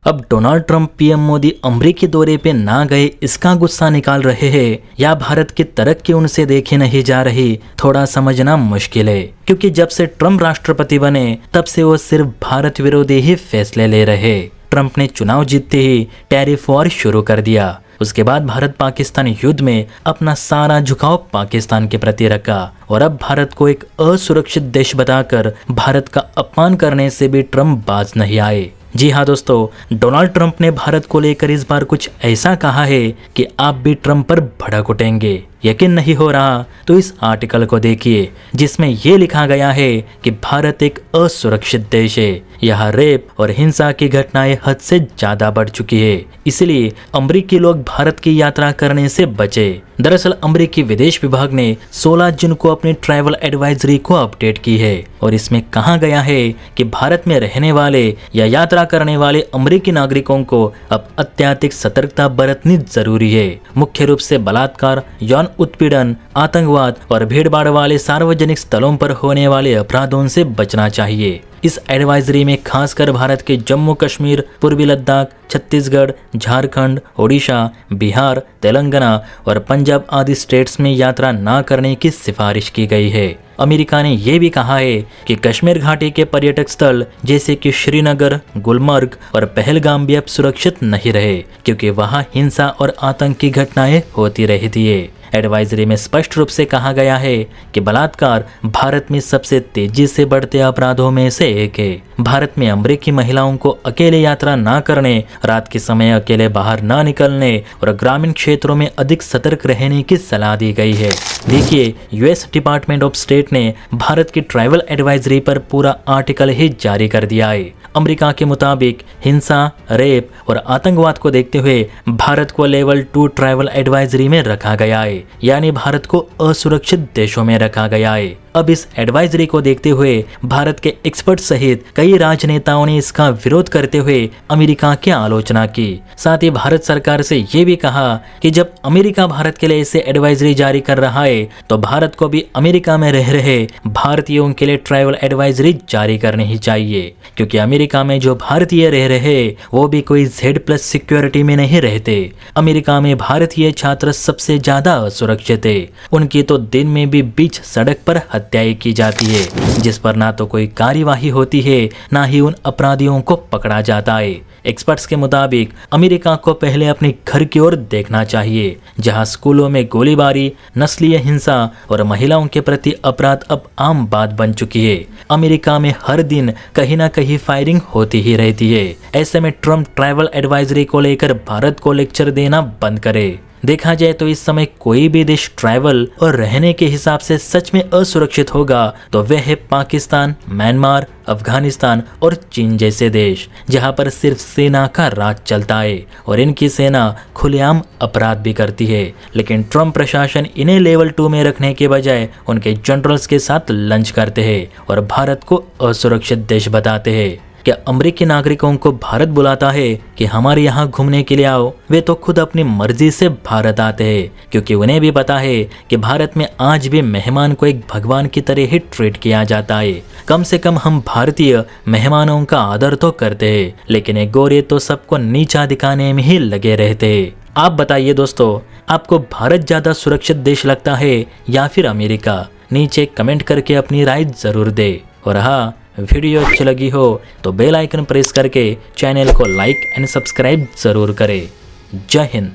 अब Donald Trump PM Modi अमेरिकी दौरे पे ना गए इसका गुस्सा निकाल रहे हैं या भारत की तरक्की उनसे देखी नहीं जा रही, थोड़ा समझना मुश्किल है। क्योंकि जब से ट्रंप राष्ट्रपति बने तब से वो सिर्फ भारत विरोधी ही फैसले ले रहे। ट्रंप ने चुनाव जीतते ही टैरिफ वॉर शुरू कर दिया। उसके बाद भारत पाकिस्तान युद्ध में अपना सारा झुकाव पाकिस्तान के प्रति रखा और अब भारत को एक असुरक्षित देश बताकर भारत का अपमान करने से भी ट्रंप बाज नहीं आए। जी हाँ दोस्तों, डोनाल्ड ट्रंप ने भारत को लेकर इस बार कुछ ऐसा कहा है कि आप भी ट्रंप पर भड़क उठेंगे। यकीन नहीं हो रहा तो इस आर्टिकल को देखिए जिसमें ये लिखा गया है कि भारत एक असुरक्षित देश है। यहाँ रेप और हिंसा की घटनाएं हद से ज्यादा बढ़ चुकी है, इसलिए अमेरिकी लोग भारत की यात्रा करने से बचे। दरअसल अमेरिकी विदेश विभाग ने 16 जून को अपनी ट्रैवल एडवाइजरी को अपडेट की है और इसमें कहा गया है कि भारत में रहने वाले या यात्रा करने वाले अमेरिकी नागरिकों को अब अत्यधिक सतर्कता बरतनी जरूरी है। मुख्य रूप से बलात्कार, यौन उत्पीड़न, आतंकवाद और भीड़भाड़ वाले सार्वजनिक स्थलों पर होने वाले अपराधों से बचना चाहिए। इस एडवाइजरी में खासकर भारत के जम्मू कश्मीर, पूर्वी लद्दाख, छत्तीसगढ़, झारखंड, ओडिशा, बिहार, तेलंगाना और पंजाब आदि स्टेट्स में यात्रा न करने की सिफारिश की गई है। अमेरिका ने यह भी कहा है कि कश्मीर घाटी के पर्यटक स्थल जैसे कि श्रीनगर, गुलमर्ग और पहलगाम भी अब सुरक्षित नहीं रहे क्योंकि वहां हिंसा और आतंक की घटनाएं होती रहती है। एडवाइजरी में स्पष्ट रूप से कहा गया है कि बलात्कार भारत में सबसे तेजी से बढ़ते अपराधों में से एक है। भारत में अमेरिकी महिलाओं को अकेले यात्रा न करने, रात के समय अकेले बाहर न निकलने और ग्रामीण क्षेत्रों में अधिक सतर्क रहने की सलाह दी गई है। देखिए, यूएस डिपार्टमेंट ऑफ स्टेट ने भारत की ट्रैवल एडवाइजरी पर पूरा आर्टिकल ही जारी कर दिया है। अमेरिका के मुताबिक हिंसा, रेप और आतंकवाद को देखते हुए भारत को लेवल 2 ट्रैवल एडवाइजरी में रखा गया है, यानी भारत को असुरक्षित देशों में रखा गया है। अब इस एडवाइजरी को देखते हुए भारत के एक्सपर्ट सहित कई राजनेताओं ने इसका विरोध करते हुए अमेरिका की आलोचना की। साथ ही भारत सरकार से ये भी कहा कि जब अमेरिका भारत के लिए ऐसे एडवाइजरी जारी कर रहा है तो भारत को भी अमेरिका में रह रहे भारतीयों के लिए ट्रैवल एडवाइजरी जारी करनी ही चाहिए, क्योंकि अमेरिका में जो भारतीय रह रहे वो भी कोई Z+ सिक्योरिटी में नहीं रहते। अमेरिका में भारतीय छात्र सबसे ज्यादा असुरक्षित है। उनकी तो दिन में भी बीच सड़क पर हत्याएं की जाती है, जिस पर ना तो कोई कार्यवाही होती है ना ही उन अपराधियों को पकड़ा जाता है। एक्सपर्ट्स के मुताबिक अमेरिका को पहले अपने घर की ओर देखना चाहिए, जहां स्कूलों में गोलीबारी, नस्लीय हिंसा और महिलाओं के प्रति अपराध अब आम बात बन चुकी है। अमेरिका में हर दिन कहीं ना कहीं फायरिंग होती ही रहती है। ऐसे में ट्रंप ट्रैवल एडवाइजरी को लेकर भारत को लेक्चर देना बंद करे। देखा जाए तो इस समय कोई भी देश ट्रैवल और रहने के हिसाब से सच में असुरक्षित होगा तो वह है पाकिस्तान, म्यांमार, अफगानिस्तान और चीन जैसे देश, जहां पर सिर्फ सेना का राज चलता है और इनकी सेना खुलेआम अपराध भी करती है। लेकिन ट्रंप प्रशासन इन्हें लेवल 2 में रखने के बजाय उनके जनरल्स के साथ लंच करते हैं और भारत को असुरक्षित देश बताते हैं। क्या अमेरिकी नागरिकों को भारत बुलाता है कि हमारे यहाँ घूमने के लिए आओ? वे तो खुद अपनी मर्जी से भारत आते हैं, क्योंकि उन्हें भी पता है कि भारत में आज भी मेहमान को एक भगवान की तरह ही ट्रीट किया जाता है। कम से कम हम भारतीय मेहमानों का आदर तो करते हैं, लेकिन ये गोरे तो सबको नीचा दिखाने में ही लगे रहते हैं। आप बताइए दोस्तों, आपको भारत ज्यादा सुरक्षित देश लगता है या फिर अमेरिका? नीचे कमेंट करके अपनी राय जरूर दे। और हाँ, वीडियो अच्छी लगी हो तो बेल आइकन प्रेस करके चैनल को लाइक एंड सब्सक्राइब जरूर करें। जय हिंद।